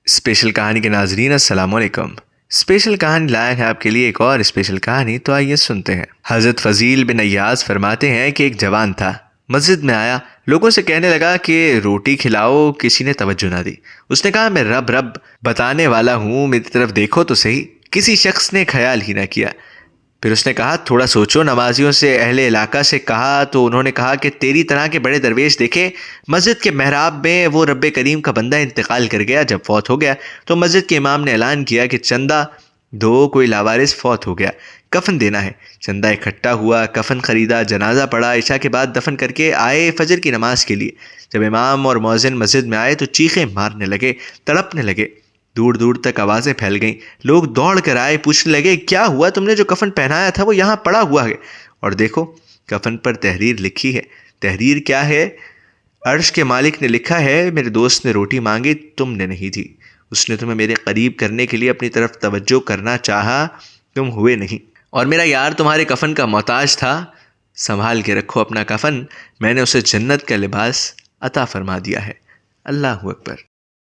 Special کہانی کے ناظرین السلام علیکم۔ اسپیشل کہانی لائق ہے آپ کے لیے ایک اور اسپیشل کہانی، تو آئیے سنتے ہیں۔ حضرت فضیل بن ایاز فرماتے ہیں کہ ایک جوان تھا، مسجد میں آیا، لوگوں سے کہنے لگا کہ روٹی کھلاؤ، کسی نے توجہ نہ دی۔ اس نے کہا میں رب بتانے والا ہوں، میری طرف دیکھو تو صحیح۔ کسی شخص نے خیال ہی نہ کیا۔ پھر اس نے کہا تھوڑا سوچو۔ نمازیوں سے اہل علاقہ سے کہا تو انہوں نے کہا کہ تیری طرح کے بڑے درویش دیکھے، مسجد کے محراب میں وہ رب کریم کا بندہ انتقال کر گیا۔ جب فوت ہو گیا تو مسجد کے امام نے اعلان کیا کہ چندہ دو، کوئی لاوارث فوت ہو گیا، کفن دینا ہے۔ چندہ اکٹھا ہوا، کفن خریدا، جنازہ پڑھا، عشاء کے بعد دفن کر کے آئے فجر کی نماز کے لیے۔ جب امام اور مؤذن مسجد میں آئے تو چیخیں مارنے لگے، تڑپنے لگے، دور دور تک آوازیں پھیل گئیں۔ لوگ دوڑ کر آئے، پوچھنے لگے کیا ہوا، تم نے جو کفن پہنایا تھا وہ یہاں پڑا ہوا ہے، اور دیکھو کفن پر تحریر لکھی ہے۔ تحریر کیا ہے؟ عرش کے مالک نے لکھا ہے میرے دوست نے روٹی مانگی، تم نے نہیں دی، اس نے تمہیں میرے قریب کرنے کے لیے اپنی طرف توجہ کرنا چاہا، تم ہوئے نہیں، اور میرا یار تمہارے کفن کا محتاج تھا، سنبھال کے رکھو اپنا کفن، میں نے اسے جنت کا لباس عطا فرما دیا ہے۔ اللہ اکبر۔